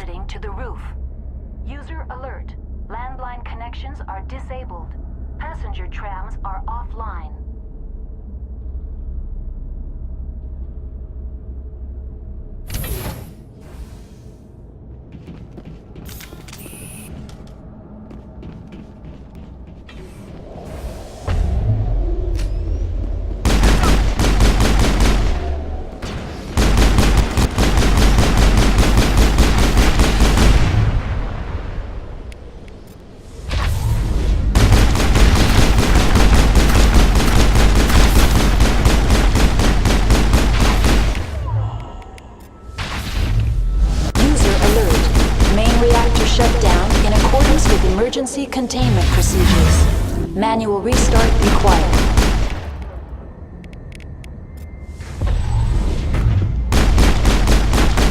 exiting to the roof. User alert. Landline connections are disabled. Passenger trams are offline. Emergency containment procedures. Manual restart required.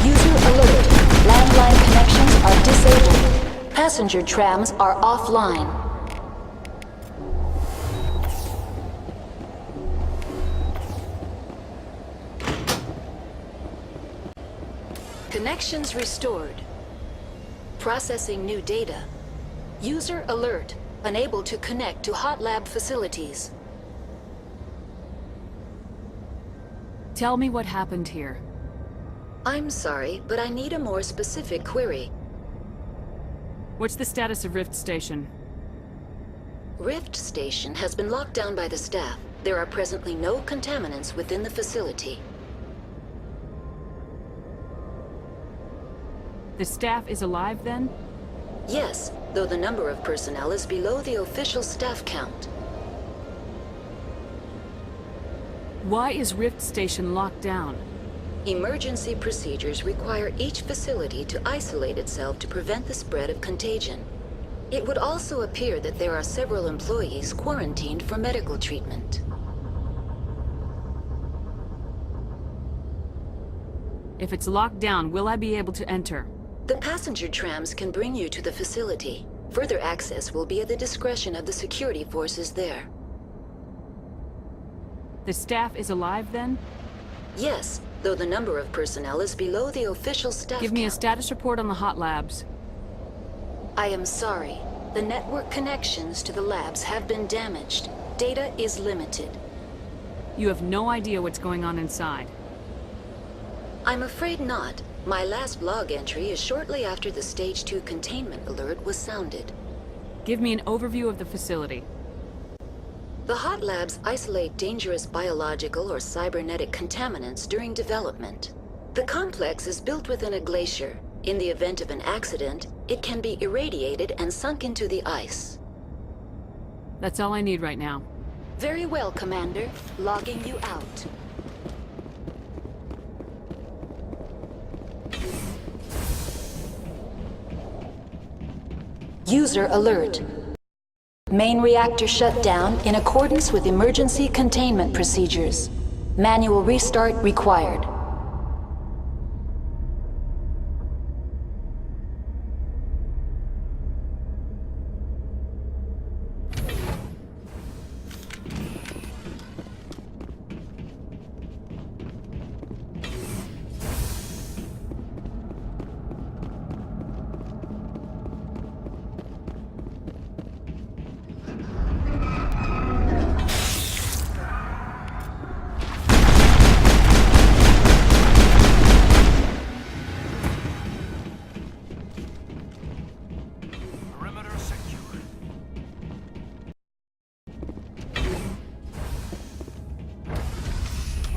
User alert. Landline connections are disabled. Passenger trams are offline. Connections restored. Processing new data. User alert. Unable to connect to hot lab facilities. Tell me what happened here. I'm sorry, but I need a more specific query. What's the status of Rift Station? Rift Station has been locked down by the staff. There are presently no contaminants within the facility. The staff is alive then? Yes, though the number of personnel is below the official staff count. Why is Rift Station locked down? Emergency procedures require each facility to isolate itself to prevent the spread of contagion. It would also appear that there are several employees quarantined for medical treatment. If it's locked down, will I be able to enter? The passenger trams can bring you to the facility. Further access will be at the discretion of the security forces there. The staff is alive then? Yes, though the number of personnel is below the official staff Give me a count. status report on the hot labs. I am sorry. The network connections to the labs have been damaged. Data is limited. You have no idea what's going on inside. I'm afraid not. My last log entry is shortly after the Stage 2 containment alert was sounded. Give me an overview of the facility. The hot labs isolate dangerous biological or cybernetic contaminants during development. The complex is built within a glacier. In the event of an accident, it can be irradiated and sunk into the ice. That's all I need right now. Very well, Commander. Logging you out. User alert. Main reactor shut down in accordance with emergency containment procedures. Manual restart required.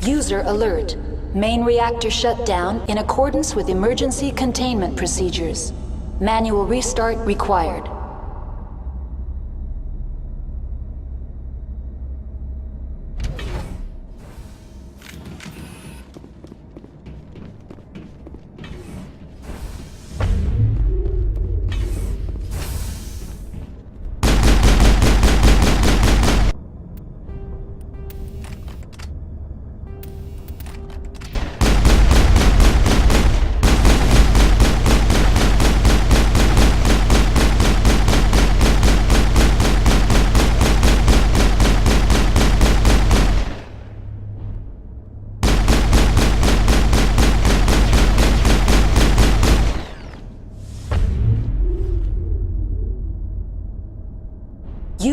User alert. Main reactor shut down in accordance with emergency containment procedures. Manual restart required.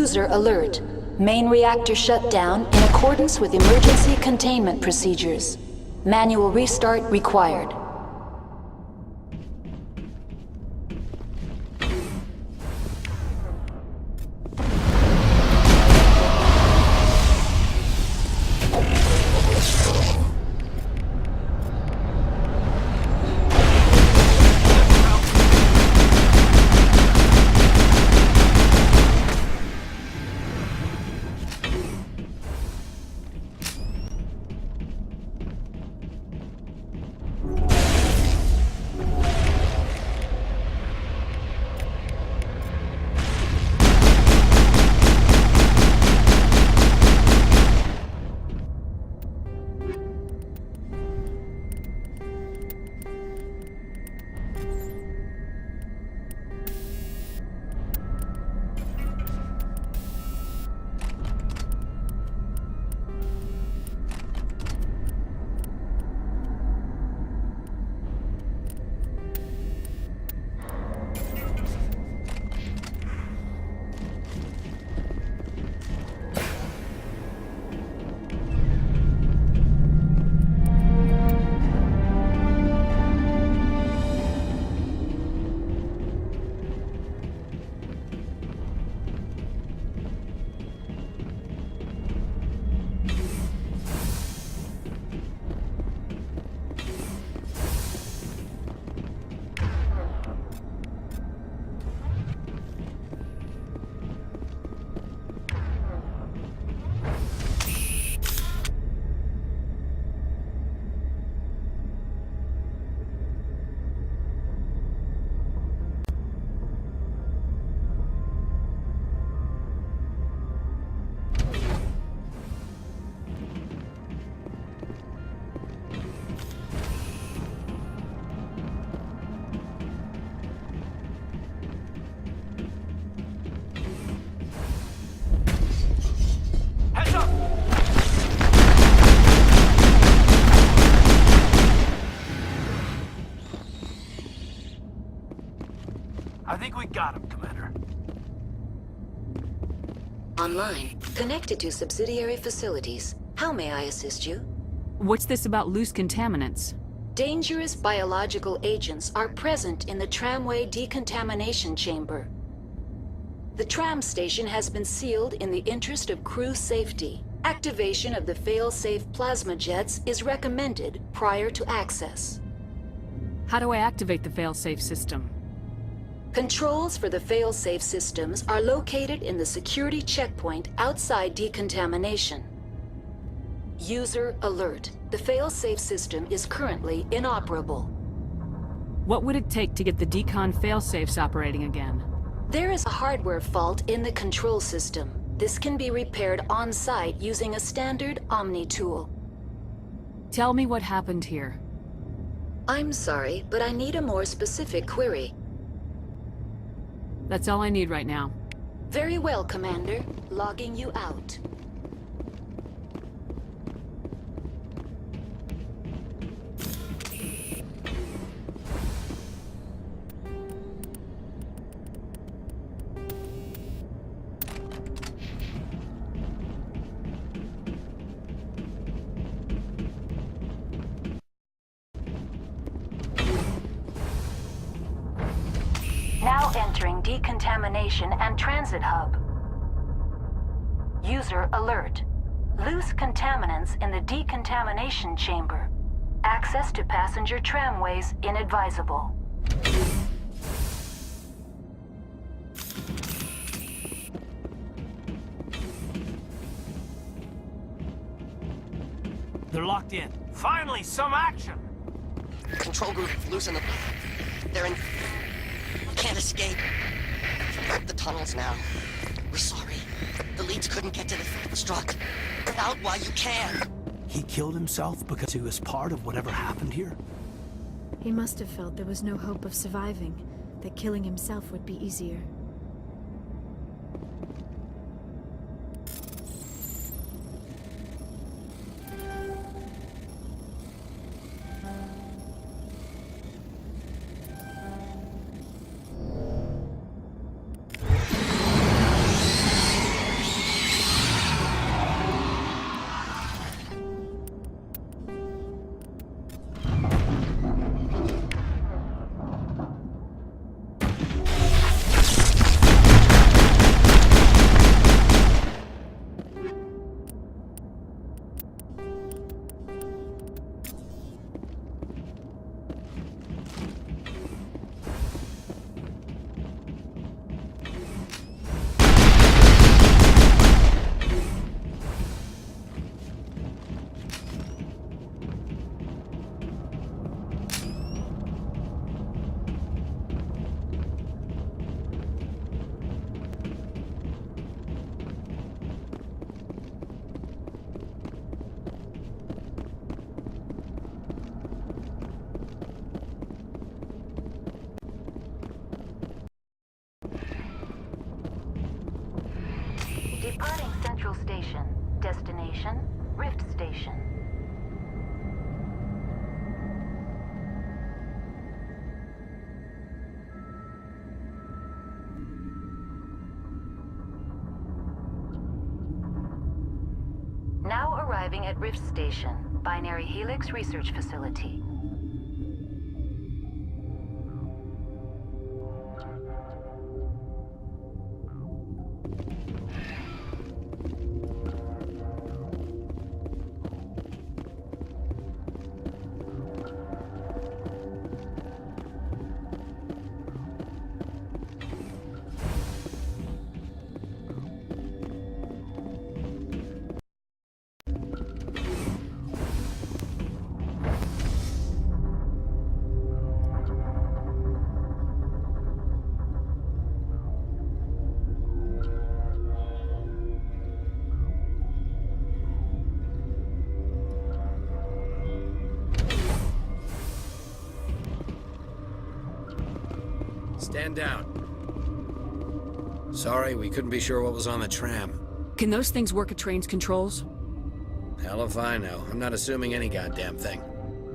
User alert. Main reactor shut down in accordance with emergency containment procedures. Manual restart required. I think we got him, Commander. Online. Connected to subsidiary facilities. How may I assist you? What's this about loose contaminants? Dangerous biological agents are present in the tramway decontamination chamber. The tram station has been sealed in the interest of crew safety. Activation of the fail-safe plasma jets is recommended prior to access. How do I activate the failsafe system? Controls for the fail-safe systems are located in the security checkpoint outside decontamination. User alert. The fail-safe system is currently inoperable. What would it take to get the decon failsafes operating again? There is a hardware fault in the control system. This can be repaired on-site using a standard Omni tool. Tell me what happened here. I'm sorry, but I need a more specific query. That's all I need right now. Very well, Commander. Logging you out. Now entering decontamination and transit hub. User alert. Loose contaminants in the decontamination chamber. Access to passenger tramways inadvisable. They're locked in. Finally, some action! Control group, loosen the... They're in... Can't escape. The tunnels now. We're sorry. The leads couldn't get to the struck. Get out while you can. He killed himself because he was part of whatever happened here? He must have felt there was no hope of surviving, that killing himself would be easier. Station. Destination, Rift Station. Now arriving at Rift Station, Binary Helix Research Facility. Stand down. Sorry, we couldn't be sure what was on the tram. Can those things work at train's controls? Hell if I know. I'm not assuming any goddamn thing.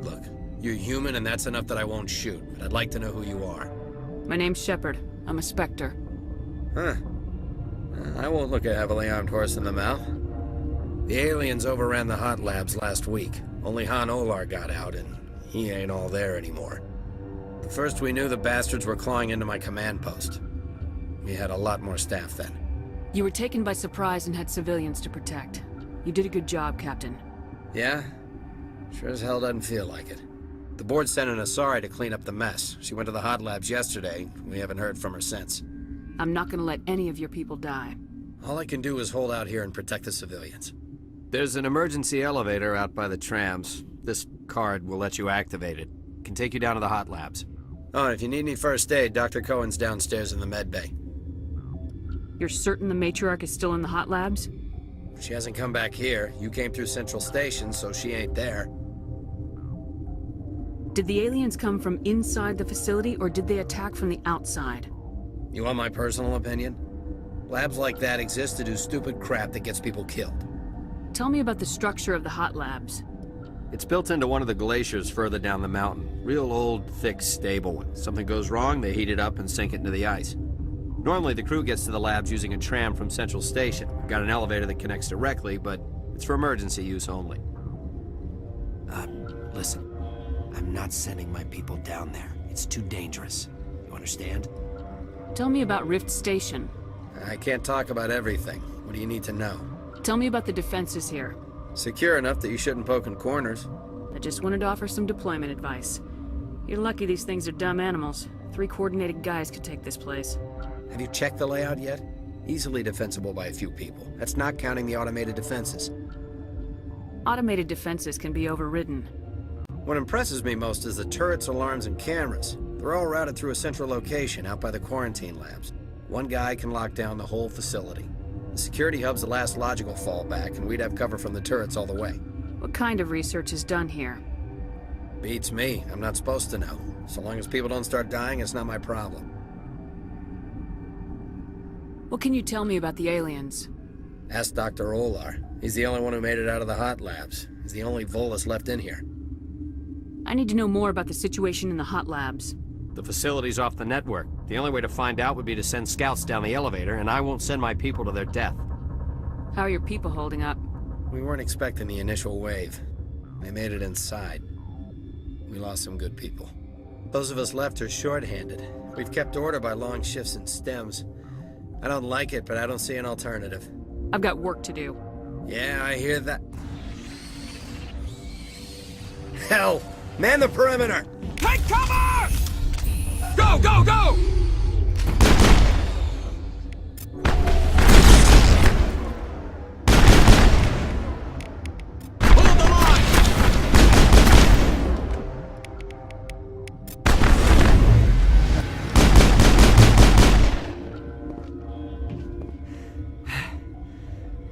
Look, you're human and that's enough that I won't shoot, but I'd like to know who you are. My name's Shepard. I'm a Spectre. Huh. I won't look a heavily armed horse in the mouth. The aliens overran the hot labs last week. Only Han Olar got out, and he ain't all there anymore. First we knew the bastards were clawing into my command post. We had a lot more staff then. You were taken by surprise and had civilians to protect. You did a good job, Captain. Yeah? Sure as hell doesn't feel like it. The board sent an Asari to clean up the mess. She went to the hot labs yesterday. We haven't heard from her since. I'm not gonna let any of your people die. All I can do is hold out here and protect the civilians. There's an emergency elevator out by the trams. This card will let you activate it. Can take you down to the hot labs. Oh, and if you need any first aid, Dr. Cohen's downstairs in the med bay. You're certain the matriarch is still in the hot labs? She hasn't come back here. You came through Central Station, so she ain't there. Did the aliens come from inside the facility, or did they attack from the outside? You want my personal opinion? Labs like that exist to do stupid crap that gets people killed. Tell me about the structure of the hot labs. It's built into one of the glaciers further down the mountain. Real old, thick, stable. When something goes wrong, they heat it up and sink it into the ice. Normally, the crew gets to the labs using a tram from Central Station. We've got an elevator that connects directly, but it's for emergency use only. Listen. I'm not sending my people down there. It's too dangerous. You understand? Tell me about Rift Station. I can't talk about everything. What do you need to know? Tell me about the defenses here. Secure enough that you shouldn't poke in corners. I just wanted to offer some deployment advice. You're lucky these things are dumb animals. 3 coordinated guys could take this place. Have you checked the layout yet? Easily defensible by a few people. That's not counting the automated defenses. Automated defenses can be overridden. What impresses me most is the turrets, alarms, and cameras. They're all routed through a central location out by the quarantine labs. One guy can lock down the whole facility. The security hub's the last logical fallback, and we'd have cover from the turrets all the way. What kind of research is done here? Beats me. I'm not supposed to know. So long as people don't start dying, it's not my problem. What can you tell me about the aliens? Ask Dr. Olar. He's the only one who made it out of the hot labs. He's the only Volus left in here. I need to know more about the situation in the hot labs. The facility's off the network. The only way to find out would be to send scouts down the elevator, and I won't send my people to their death. How are your people holding up? We weren't expecting the initial wave. They made it inside. We lost some good people. Those of us left are short-handed. We've kept order by long shifts and stems. I don't like it, but I don't see an alternative. I've got work to do. Yeah, I hear that. Hell! Man the perimeter! Take cover! Go, go, go! Hold the line!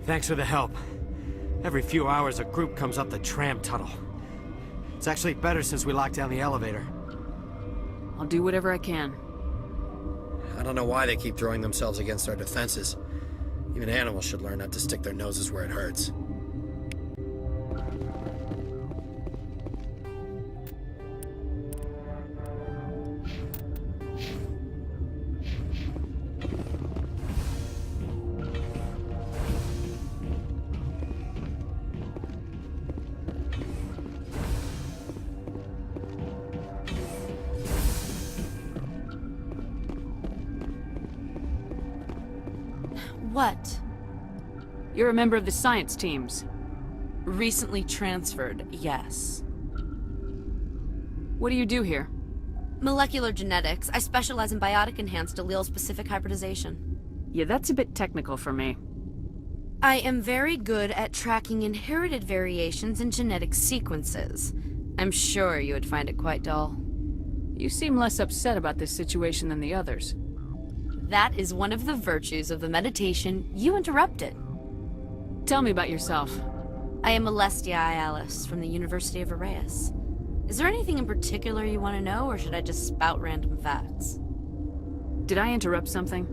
Thanks for the help. Every few hours, a group comes up the tram tunnel. It's actually better since we locked down the elevator. I'll do whatever I can. I don't know why they keep throwing themselves against our defenses. Even animals should learn not to stick their noses where it hurts. What? You're a member of the science teams. Recently transferred, yes. What do you do here? Molecular genetics. I specialize in biotic-enhanced allele-specific hybridization. Yeah, that's a bit technical for me. I am very good at tracking inherited variations in genetic sequences. I'm sure you would find it quite dull. You seem less upset about this situation than the others. That is one of the virtues of the meditation you interrupted. Tell me about yourself. I am Alestia Ialis from the University of Arraeus. Is there anything in particular you want to know, or should I just spout random facts? Did I interrupt something?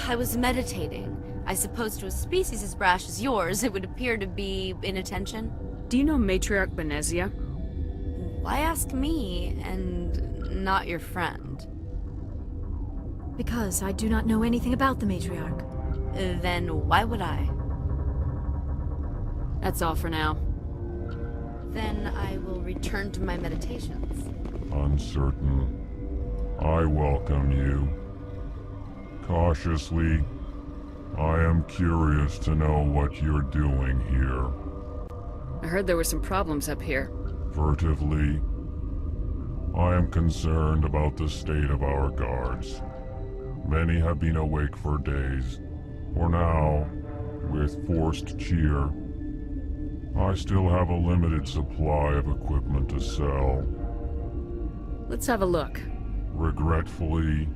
I was meditating. I suppose to a species as brash as yours, it would appear to be inattention. Do you know Matriarch Benezia? Why ask me, and not your friend? Because I do not know anything about the Matriarch. Then why would I? That's all for now. Then I will return to my meditations. Uncertain. I welcome you. Cautiously, I am curious to know what you're doing here. I heard there were some problems up here. Furtively, I am concerned about the state of our guards. Many have been awake for days. For now, with forced cheer, I still have a limited supply of equipment to sell. Let's have a look. Regretfully,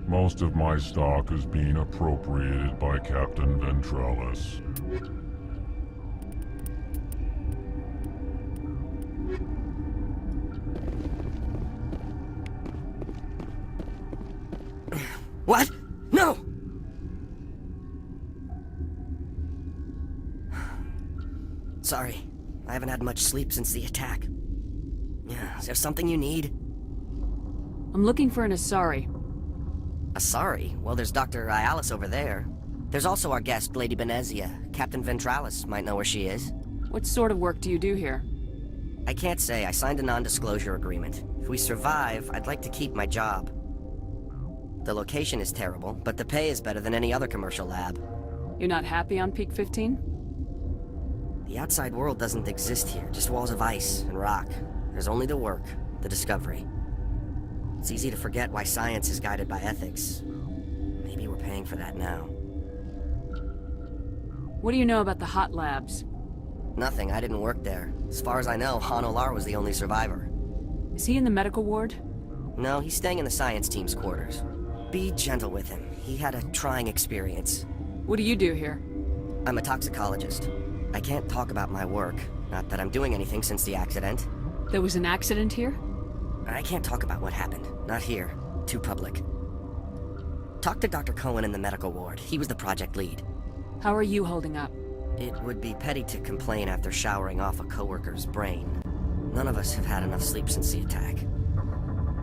most of my stock is being appropriated by Captain Ventralis. What? No! Sorry, I haven't had much sleep since the attack. Is there something you need? I'm looking for an Asari. Asari? Well, there's Dr. Ialis over there. There's also our guest, Lady Benezia. Captain Ventralis might know where she is. What sort of work do you do here? I can't say. I signed a non-disclosure agreement. If we survive, I'd like to keep my job. The location is terrible, but the pay is better than any other commercial lab. You're not happy on Peak 15? The outside world doesn't exist here, just walls of ice and rock. There's only the work, the discovery. It's easy to forget why science is guided by ethics. Maybe we're paying for that now. What do you know about the hot labs? Nothing, I didn't work there. As far as I know, Han Olar was the only survivor. Is he in the medical ward? No, he's staying in the science team's quarters. Be gentle with him. He had a trying experience. What do you do here? I'm a toxicologist. I can't talk about my work. Not that I'm doing anything since the accident. There was an accident here? I can't talk about what happened. Not here. Too public. Talk to Dr. Cohen in the medical ward. He was the project lead. How are you holding up? It would be petty to complain after showering off a coworker's brain. None of us have had enough sleep since the attack.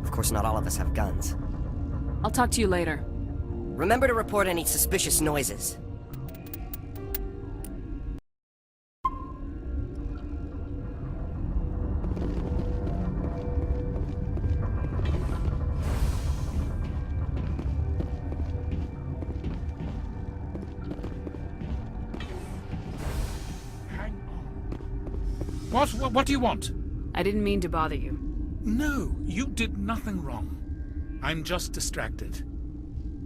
Of course, not all of us have guns. I'll talk to you later. Remember to report any suspicious noises. What do you want? I didn't mean to bother you. No, you did nothing wrong. I'm just distracted.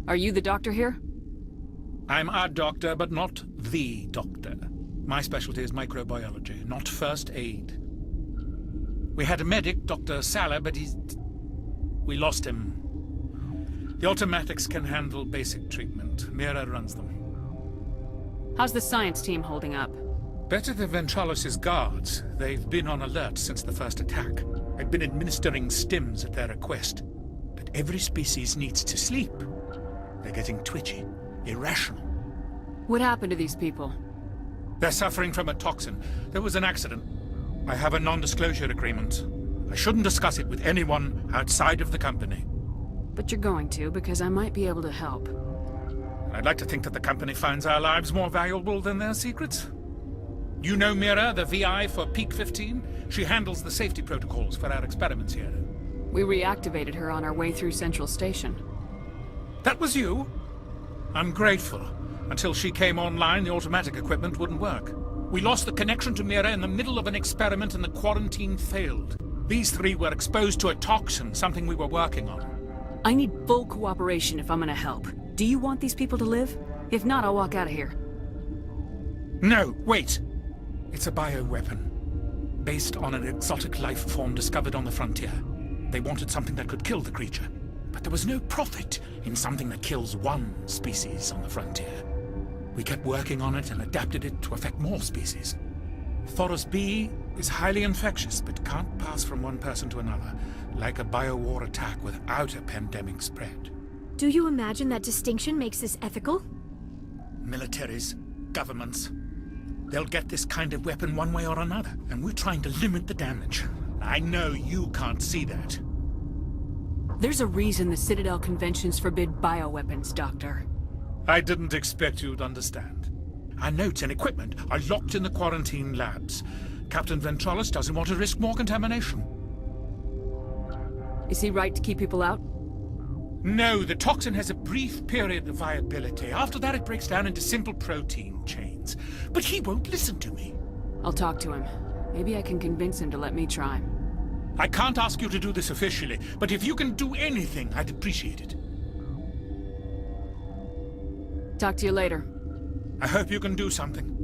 Are you the doctor here? I'm a doctor, but not the doctor. My specialty is microbiology, not first aid. We had a medic, Dr. Salah, but we lost him. The automatics can handle basic treatment. Mira runs them. How's the science team holding up? Better than Ventralis' guards. They've been on alert since the first attack. I've been administering stims at their request. But every species needs to sleep. They're getting twitchy, irrational. What happened to these people? They're suffering from a toxin. There was an accident. I have a non-disclosure agreement. I shouldn't discuss it with anyone outside of the company. But you're going to, because I might be able to help. I'd like to think that the company finds our lives more valuable than their secrets. You know Mira, the VI for Peak 15? She handles the safety protocols for our experiments here. We reactivated her on our way through Central Station. That was you? I'm grateful. Until she came online, the automatic equipment wouldn't work. We lost the connection to Mira in the middle of an experiment and the quarantine failed. These three were exposed to a toxin, something we were working on. I need full cooperation if I'm gonna help. Do you want these people to live? If not, I'll walk out of here. No, wait! It's a bioweapon, based on an exotic life form discovered on the frontier. They wanted something that could kill the creature, but there was no profit in something that kills one species on the frontier. We kept working on it and adapted it to affect more species. Thoros B is highly infectious, but can't pass from one person to another, like a biowar attack without a pandemic spread. Do you imagine that distinction makes this ethical? Militaries, governments, they'll get this kind of weapon one way or another, and we're trying to limit the damage. I know you can't see that. There's a reason the Citadel conventions forbid bioweapons, Doctor. I didn't expect you'd understand. Our notes and equipment are locked in the quarantine labs. Captain Ventralis doesn't want to risk more contamination. Is he right to keep people out? No, the toxin has a brief period of viability. After that, it breaks down into simple protein chains. But he won't listen to me. I'll talk to him. Maybe I can convince him to let me try. I can't ask you to do this officially, but if you can do anything, I'd appreciate it. Talk to you later. I hope you can do something.